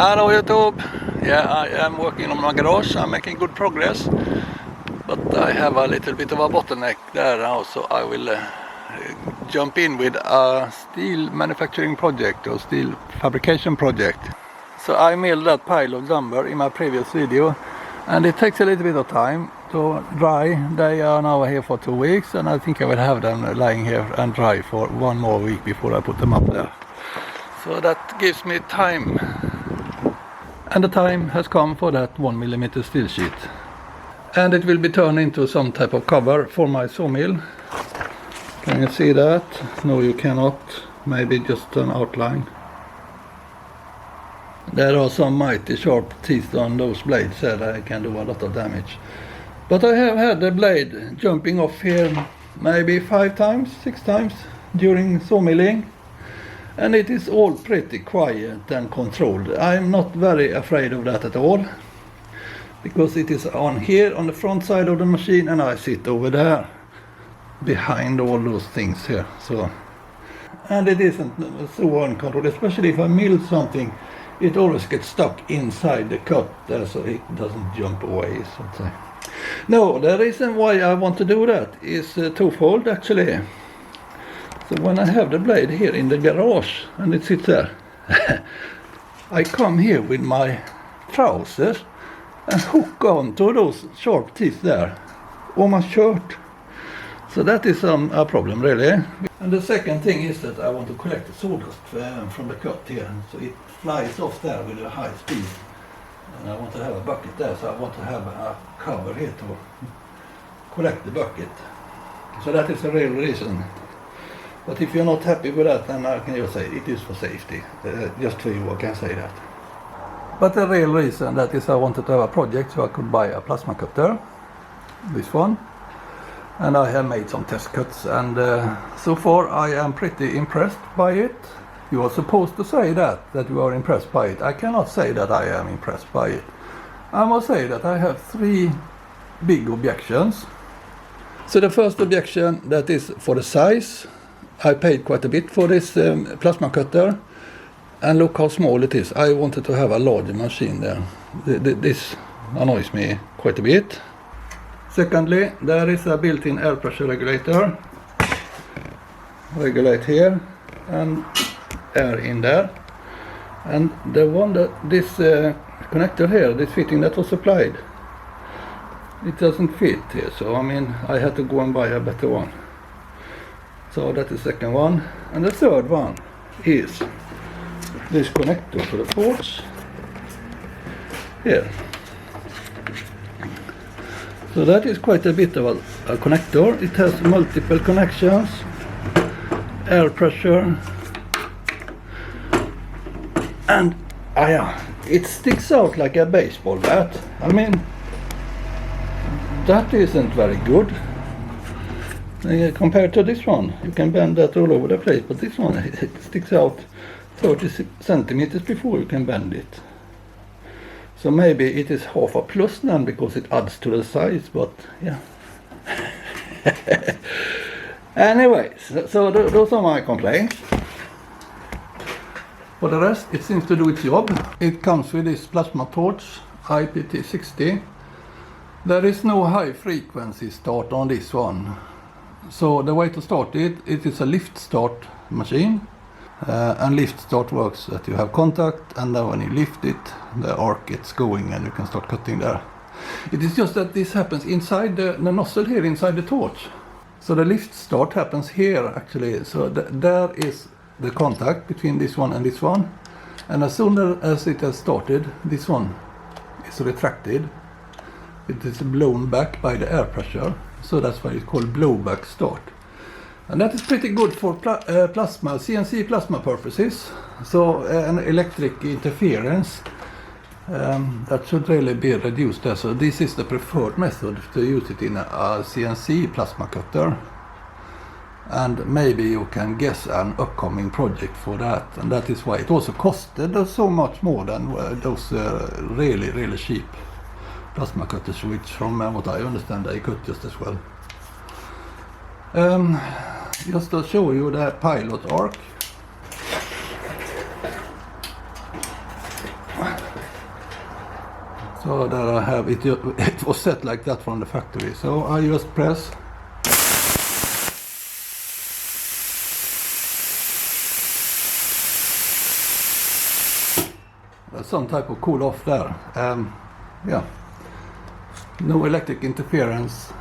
Hello YouTube. Yeah, I am working on my garage. I'm making good progress, but I have a little bit of a bottleneck there now, so I will jump in with a steel manufacturing project or steel fabrication project. So I milled that pile of lumber in my previous video, and it takes a little bit of time to dry. They are now here for 2 weeks, and I think I will have them lying here and dry for 1 more week before I put them up there. So that gives me time. And the time has come for that 1mm steel sheet. And it will be turned into some type of cover for my sawmill. Can you see that? No, you cannot. Maybe just an outline. There are some mighty sharp teeth on those blades that I can do a lot of damage. But I have had the blade jumping off here maybe 5 times, 6 times during sawmilling. And it is all pretty quiet and controlled. I'm not very afraid of that at all, because it is on here on the front side of the machine, and I sit over there behind all those things here. So, and it isn't so uncontrolled, especially if I mill something. It always gets stuck inside the cut there, so it doesn't jump away, so to say. No, the reason why I want to do that is twofold actually. So when I have the blade here in the garage and it sits there, I come here with my trousers and hook on to those sharp teeth there on my shirt. So that is a problem really. And the second thing is that I want to collect the sawdust from the cut here, so it flies off there with a high speed. And I want to have a bucket there, so I want to have a cover here to collect the bucket. So that is the real reason. But if you're not happy with that, then I can just say it is for safety. Just for you, I can say that. But the real reason that is I wanted to have a project so I could buy a plasma cutter, this one. And I have made some test cuts, and so far I am pretty impressed by it. You are supposed to say that you are impressed by it. I cannot say that I am impressed by it. I must say that I have 3 big objections. So the first objection, that is for the size. I paid quite a bit for this plasma cutter, and look how small it is. I wanted to have a larger machine there. This annoys me quite a bit. Secondly, there is a built-in air pressure regulator. Regulate here and air in there. And the one that this connector here, this fitting that was supplied, it doesn't fit here. So I mean, I had to go and buy a better one. So that is the second one. And the third one is this connector to the ports here. So that is quite a bit of a connector. It has multiple connections, air pressure, and it sticks out like a baseball bat. I mean, that isn't very good. Compared to this one, you can bend that all over the place, but this one, it sticks out 30 centimeters before you can bend it. So maybe it is half a plus then, because it adds to the size, but yeah. Anyway, so those are my complaints. For the rest, it seems to do its job. It comes with this plasma torch, IPT60. There is no high frequency start on this one. So the way to start it is a lift start machine. And lift start works that you have contact, and then when you lift it, the arc gets going and you can start cutting there. It is just that this happens inside the nozzle here, inside the torch. So the lift start happens here actually. So there is the contact between this one and this one. And as soon as it has started, this one is retracted. It is blown back by the air pressure. So that's why it's called blowback start. And that is pretty good for plasma, CNC plasma purposes. So an electric interference, that should really be reduced there. So this is the preferred method to use it in a CNC plasma cutter. And maybe you can guess an upcoming project for that. And that is why it also costed so much more than those really, really cheap plasma cutters, which from what I understand they cut just as well. Just to show you the pilot arc. So there I have it. It was set like that from the factory. So I just press. There's some type of cool off there. Yeah. No electric interference.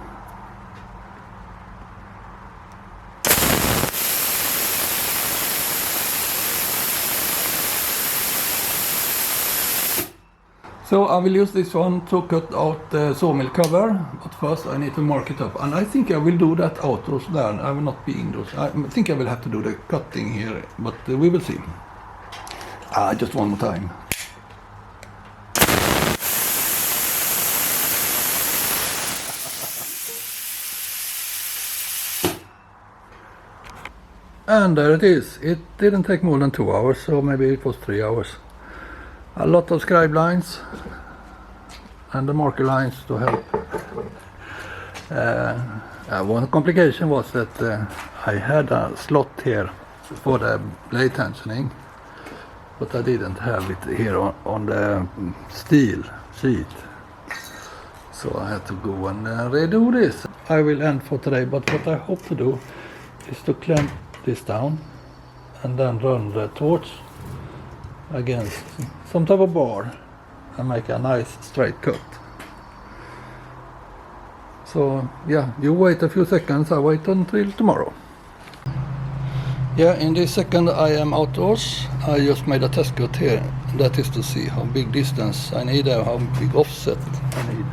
So I will use this one to cut out the sawmill cover, but first I need to mark it up. And I think I will do that outdoors there. I will not be indoors. I think I will have to do the cutting here, but we will see. Just one more time. And there it is. It didn't take more than 2 hours, so maybe it was 3 hours. A lot of scribe lines and the marker lines to help. One complication was that I had a slot here for the blade tensioning, but I didn't have it here on the steel sheet. So I had to go and redo this. I will end for today, but what I hope to do is to clamp this down and then run the torch against some type of bar and make a nice straight cut. So yeah, you wait a few seconds, I wait until tomorrow. Yeah, in this second I am outdoors. I just made a test cut here. That is to see how big distance I need and how big offset I need.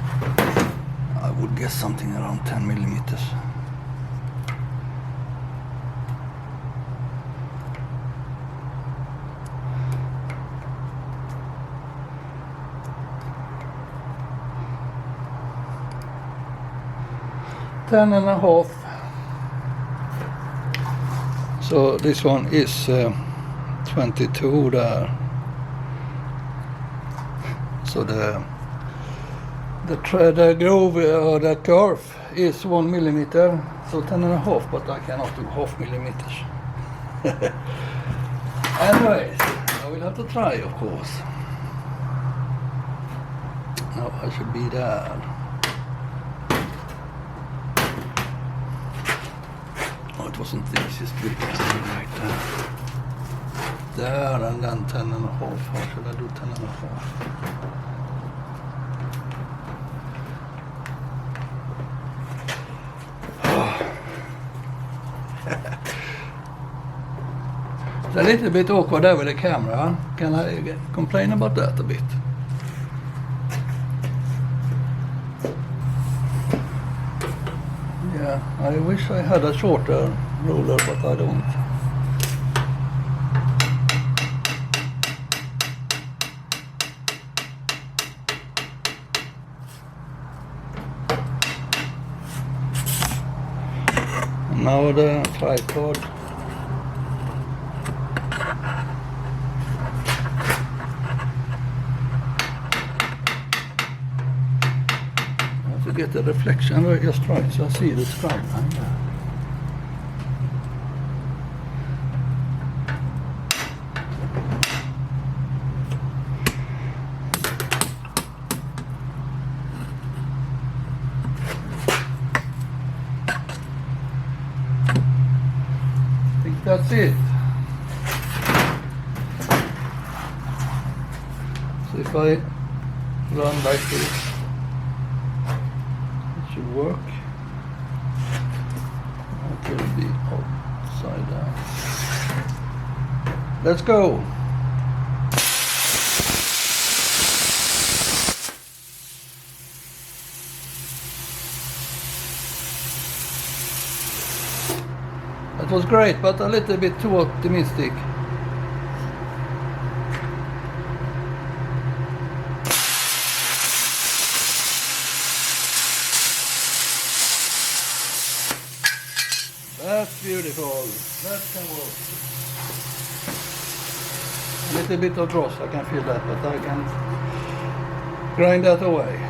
I would guess something around 10 millimeters. Ten and a half. So this one is 22 there. So the groove or the curve is 1 millimeter. So 10 and a half, but I cannot do half millimeters. Anyways, I will have to try, of course. Now I should be there. It wasn't the easiest bit right there. There and then 10 and a half. How should I do 10 and a half? It's a little bit awkward there with the camera. Can I complain about that a bit? Yeah, I wish I had a shorter ruler, but I don't. Now the tripod. To get the reflection just right, so I see the scribe line there. I think that's it. So if I run like this, should work. It will be upside down. Let's go. That was great, but a little bit too optimistic. That's beautiful. That can work. A little bit of dross, I can feel that, but I can grind that away.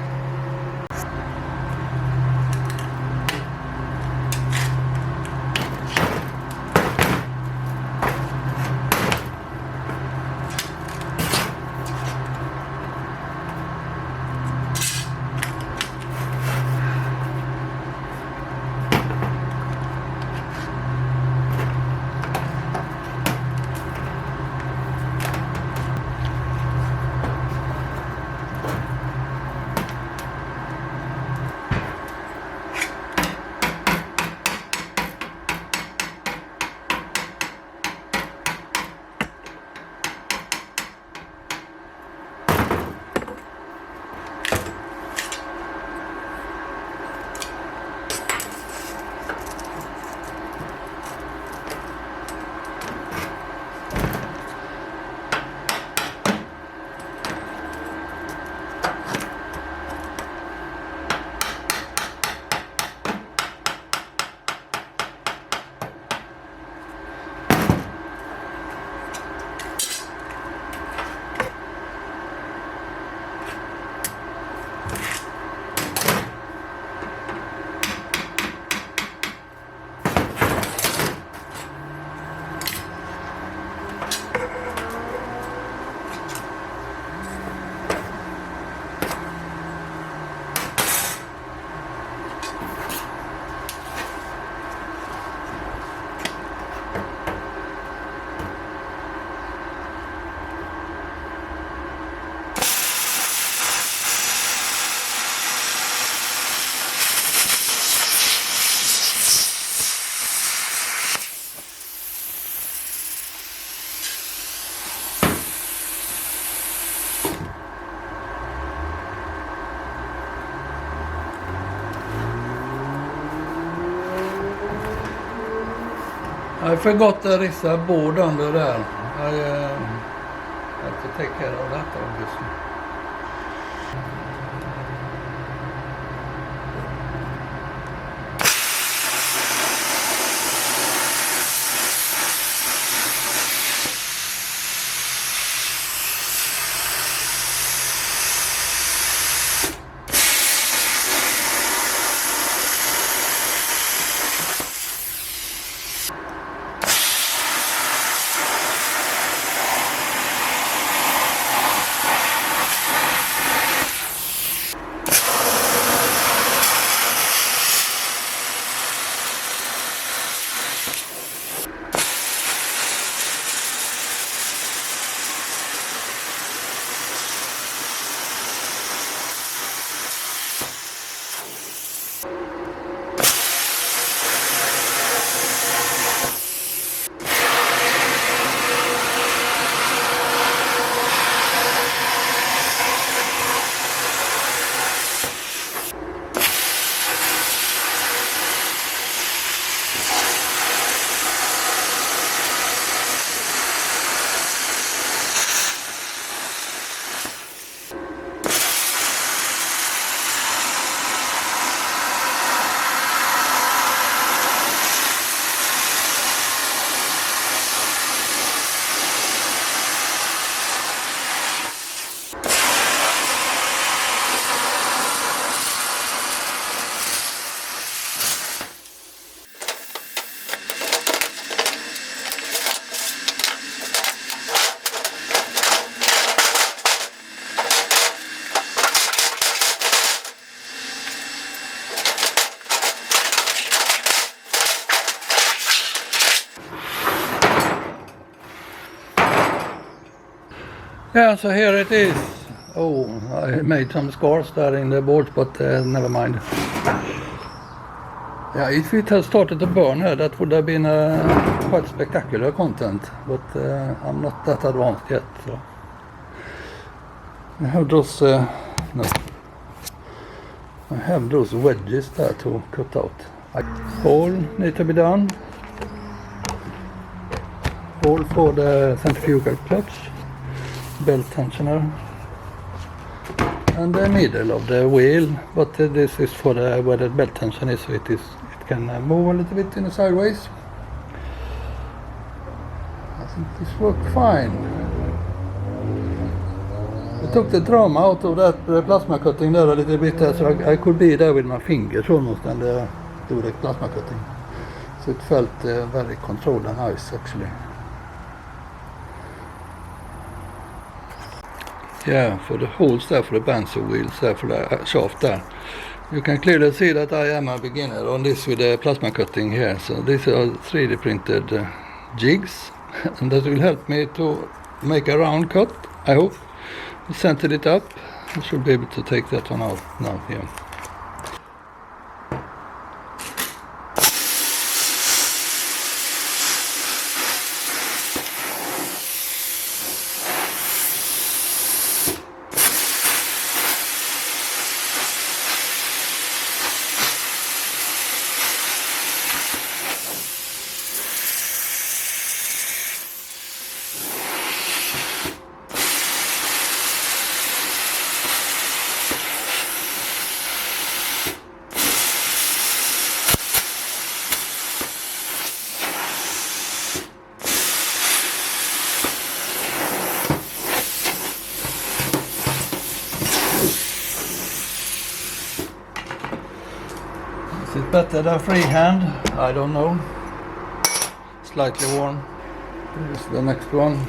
I forgot there is a board under there. I have to take care of that obviously. Yeah, so here it is. Oh, I made some scars there in the boards, but never mind. Yeah, if it had started to burn here, that would have been quite spectacular content, but I'm not that advanced yet. So I have those, no, I have those wedges there to cut out. Hole need to be done. Hole for the centrifugal clutch. Belt tensioner and the middle of the wheel, but this is for the where the belt tension is, so it can move a little bit in the sideways. I think this worked fine. I took the drama out of that plasma cutting there a little bit there, so I could be there with my fingers almost and do the plasma cutting, so it felt very controlled and nice actually. Yeah, for the holes there, for the bandsaw wheels there, for the shaft there. You can clearly see that I am a beginner on this with the plasma cutting here. So these are 3D printed jigs, and that will help me to make a round cut, I hope. I centered it up. I should be able to take that one out now here. Is it better than freehand? I don't know. Slightly worn. Here's the next one.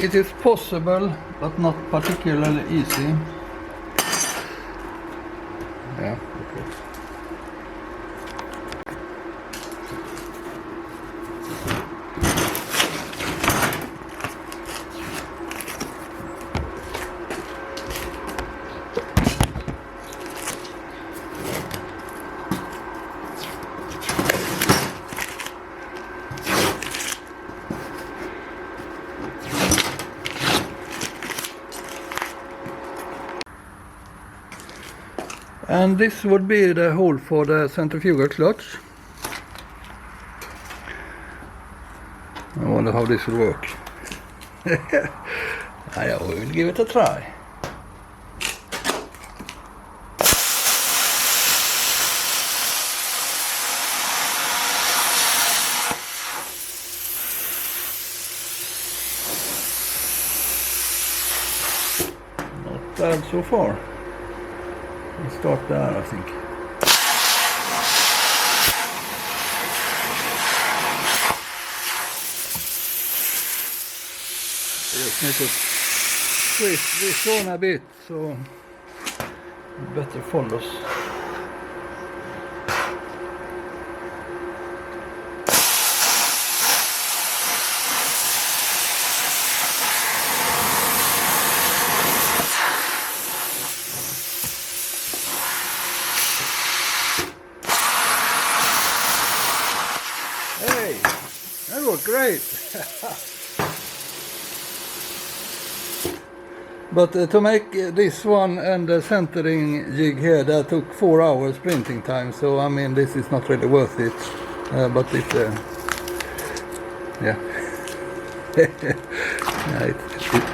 it is possible, but not particularly easy. Yeah, okay. And this would be the hole for the centrifugal clutch. I wonder how this will work. I will give it a try. Not bad so far. We'll start there, I think. Just need to twist this on a bit so it better follows. Hey, that worked great. But to make this one and the centering jig here, that took 4 hours printing time. So I mean, this is not really worth it. But it's yeah, yeah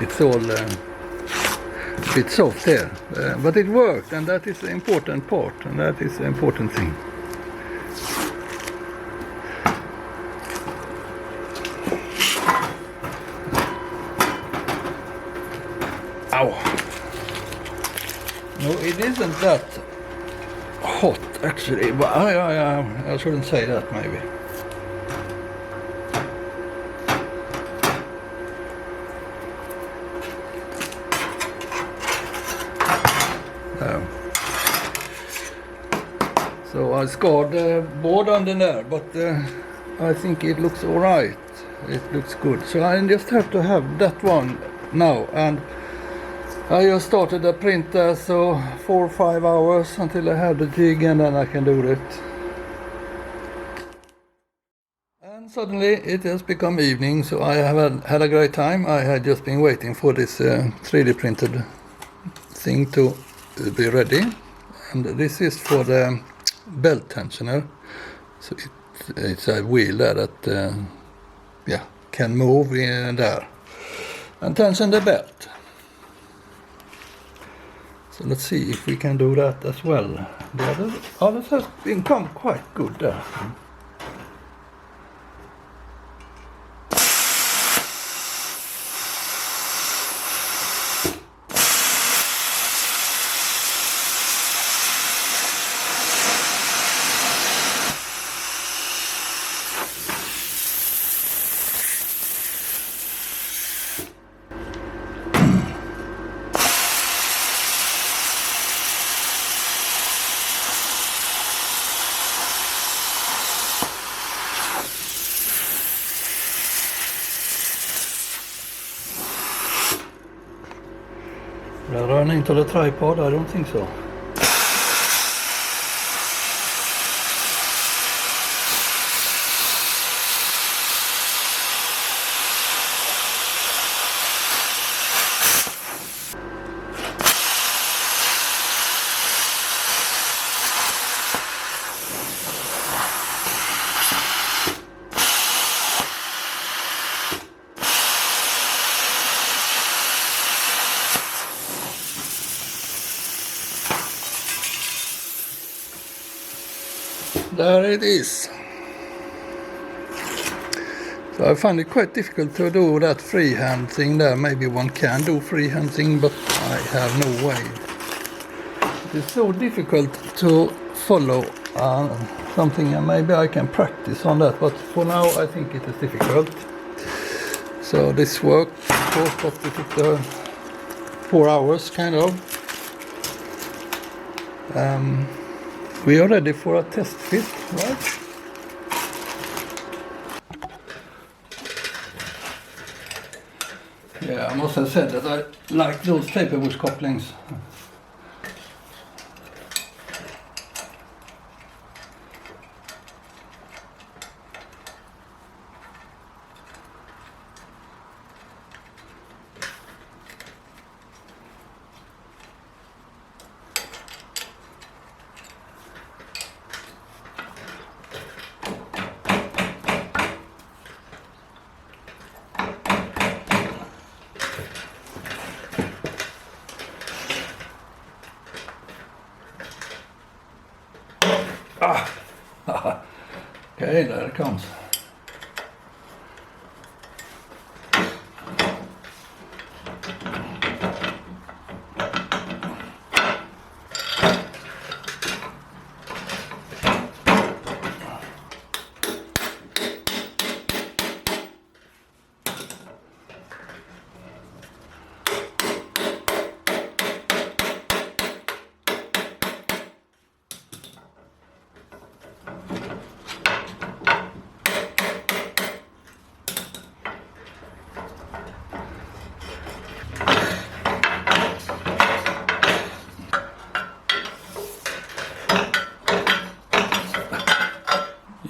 it's all a bit soft here. But it worked, and that is the important part, and that is the important thing. Ow. No, it isn't that hot actually, but I shouldn't say that maybe. So I scarred the board under there, but I think it looks alright. It looks good. So I just have to have that one now, and I just started the printer, so 4 or 5 hours until I have the jig, and then I can do it. And suddenly it has become evening, so I have had a great time. I had just been waiting for this 3D printed thing to be ready, and this is for the belt tensioner. So it's a wheel there that yeah, can move in there and tension the belt. So let's see if we can do that as well. The others has become quite good there. Will I run into the tripod? I don't think so. There it is. So I find it quite difficult to do that freehand thing there. Maybe one can do freehand thing, but I have no way. It is so difficult to follow something, and maybe I can practice on that, but for now I think it is difficult. So this worked. of course, but it took the 4 hours kind of. We are ready for a test fit, right? Yeah, I must have said that I like those taper bush couplings. Okay, there it comes.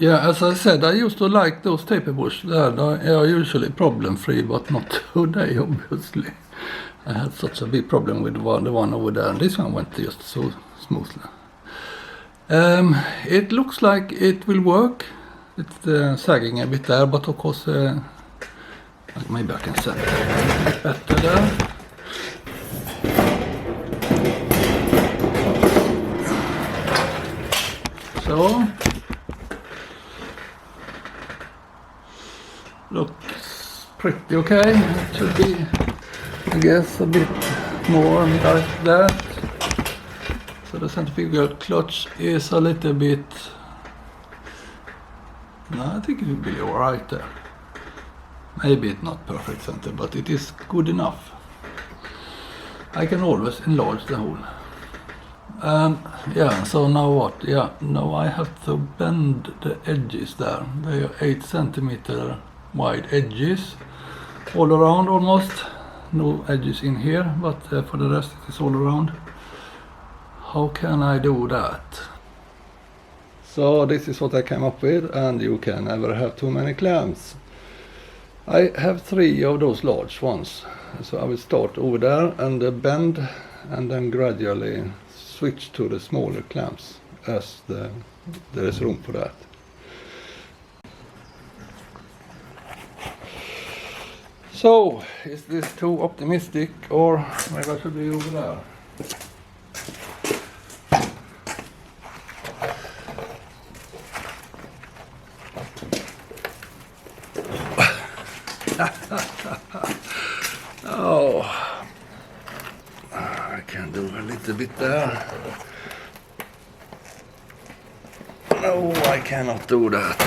Yeah, as I said, I used to like those taper bush there. They are usually problem free, but not today, obviously. I had such a big problem with the one over there, and this one went just so smoothly. It looks like it will work. It's sagging a bit there, but of course, maybe I can set it a bit better there. So. Looks pretty okay. It should be, I guess, a bit more like that. So the centrifugal clutch is a little bit... No, I think it will be alright there. Maybe it's not perfect center, but it is good enough. I can always enlarge the hole. Yeah, so now what? Yeah, now I have to bend the edges there. They are 8 centimeter wide edges all around almost. No edges in here, but for the rest it is all around. How can I do that? So this is what I came up with, and you can never have too many clamps. I have 3 of those large ones, so I will start over there and bend, and then gradually switch to the smaller clamps as there is room for that. So, is this too optimistic, or maybe I should be over there? Oh, I can do a little bit there. No, I cannot do that.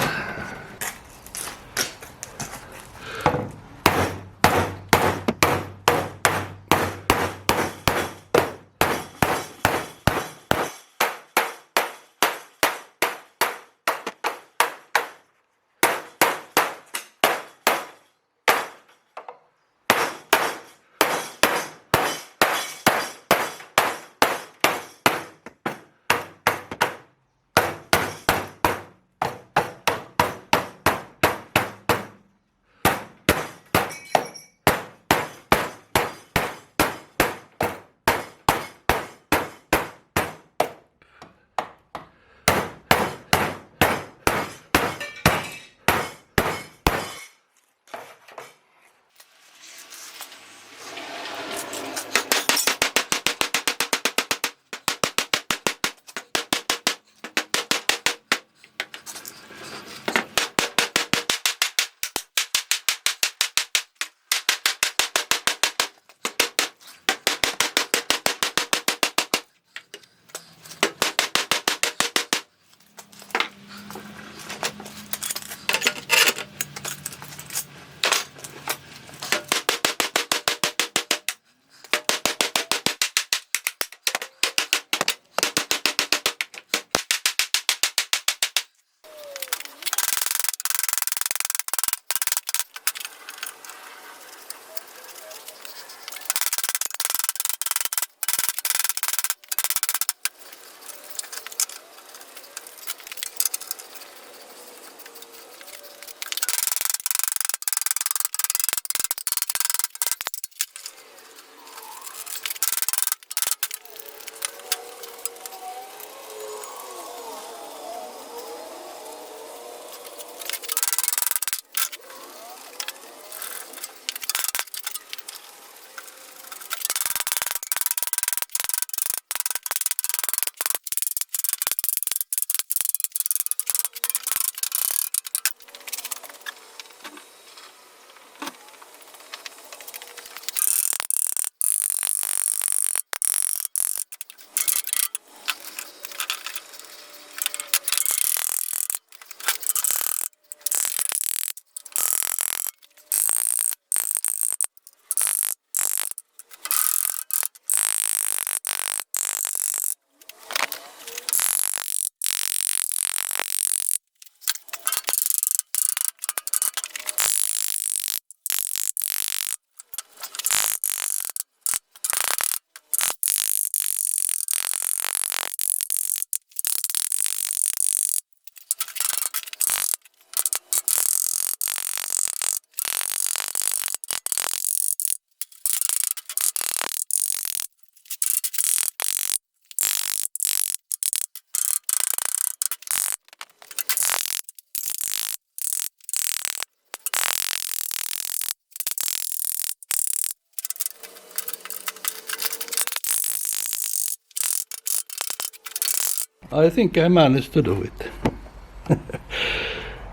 I think I managed to do it.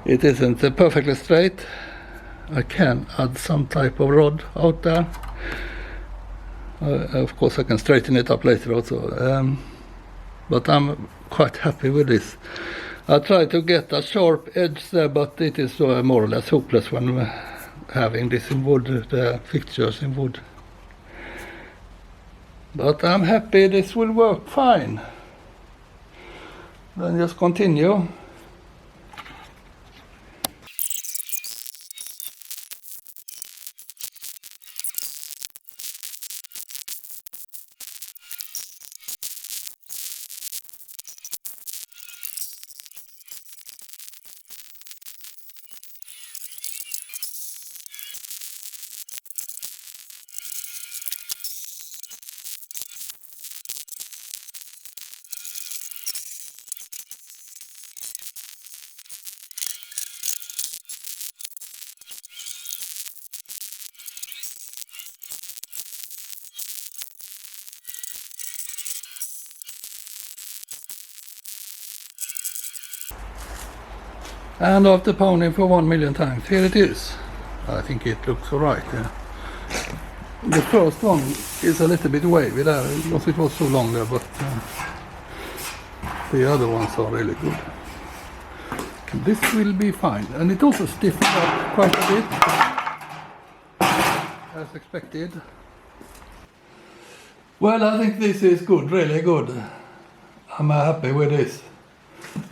It isn't perfectly straight. I can add some type of rod out there. Of course I can straighten it up later also. But I'm quite happy with this. I tried to get a sharp edge there, but it is more or less hopeless when having this in wood, the fixtures in wood. But I'm happy this will work fine. Then just continue. And after pounding for 1 million times, here it is. I think it looks alright. Yeah. The first one is a little bit wavy there because it was so long there, but the other ones are really good. This will be fine, and it also stiffened up quite a bit, as expected. Well, I think this is good, really good. I'm happy with this.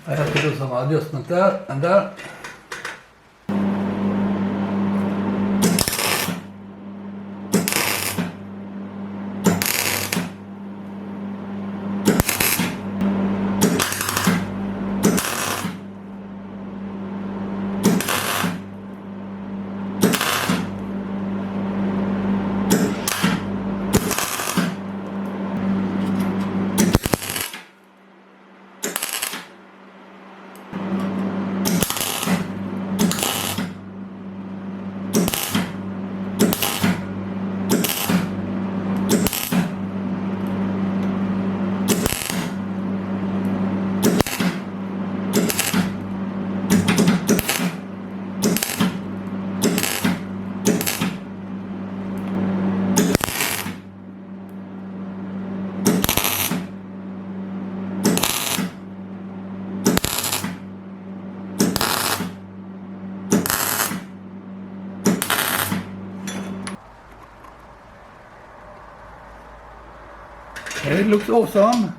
I have to do some adjustment there and there. It looks awesome.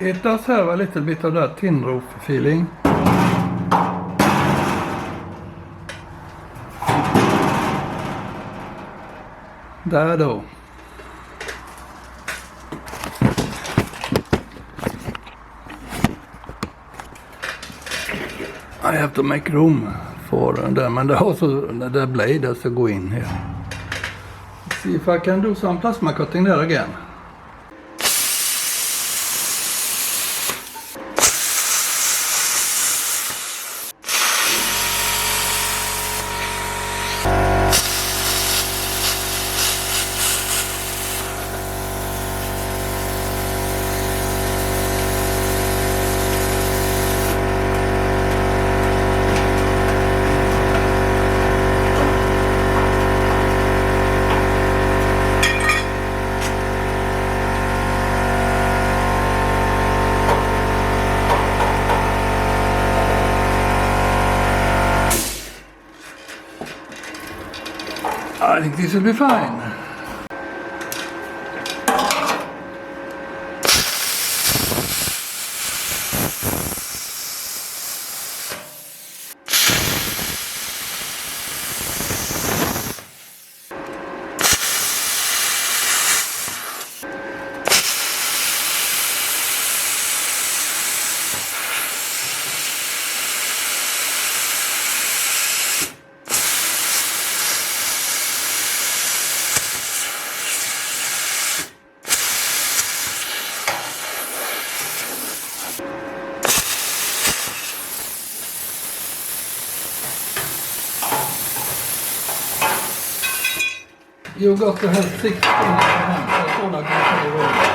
It does have a little bit of that tin roof feeling. Där då. I have to make room for them, and also the blade has to go in here. Let's see if I can do some plasma cutting there again. I think this will be fine. You got to have 6 fingers in hand, that's all I can say really.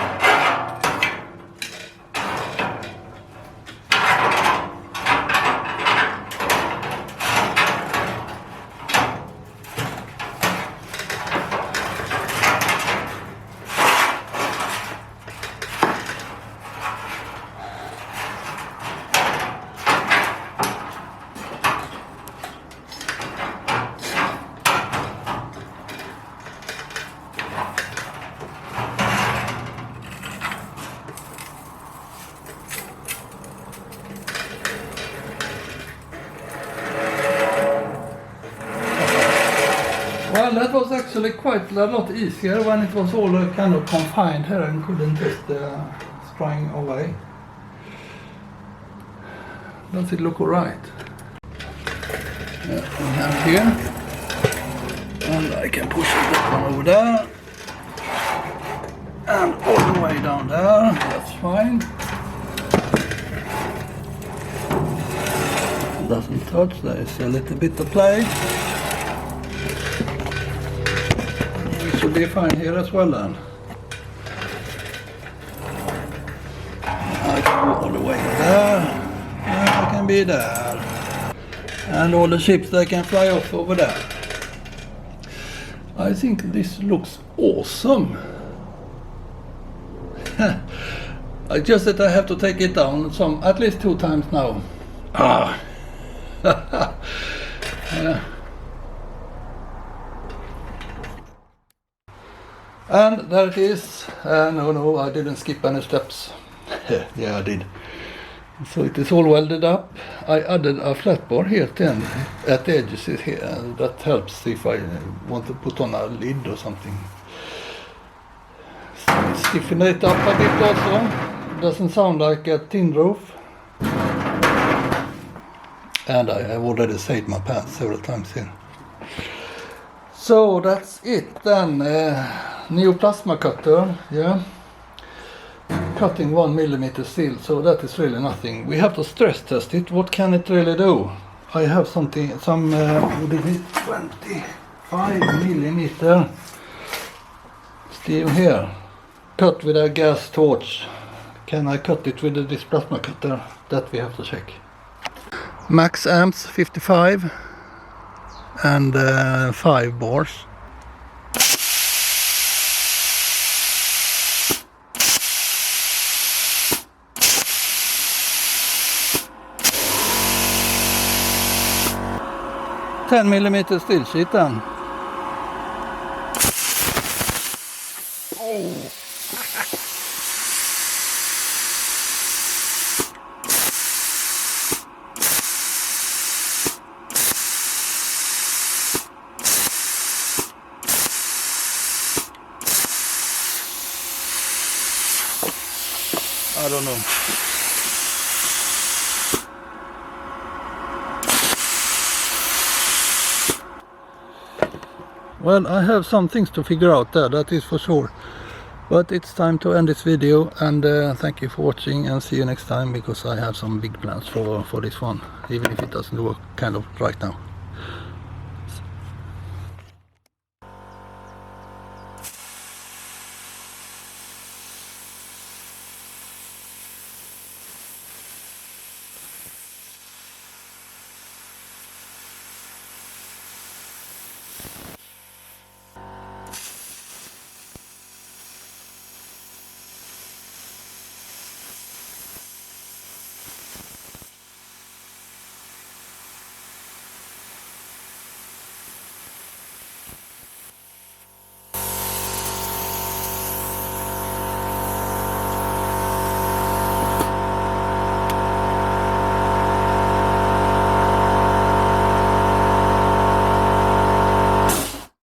actually quite a lot easier when it was all kind of confined here and couldn't just spring away. Does it look alright? Yeah, we have here, and I can push that one over there, and all the way down there. That's fine. Doesn't touch. There is a little bit of play. It should be fine here as well then. I can go all the way there. And I can be there. And all the ships they can fly off over there. I think this looks awesome. I just that I have to take it down at least 2 times now. Yeah. And there it is. No, I didn't skip any steps. Yeah, I did. So it is all welded up. I added a flat bar here then at the edges here. That helps if I want to put on a lid or something. So stiffen it up a bit also. Doesn't sound like a tin roof. And I have already saved my pants several times here. So that's it then. New plasma cutter, yeah. Cutting 1 millimeter steel, so that is really nothing. We have to stress test it. What can it really do? I have some 25 millimeter steel here. Cut with a gas torch. Can I cut it with this plasma cutter? That we have to check. Max amps 55 and 5 bars. $10 millimeter steel sheet then. Oh. I don't know. Well, I have some things to figure out there, that is for sure. But it's time to end this video, and thank you for watching, and see you next time, because I have some big plans for this one, even if it doesn't work kind of right now.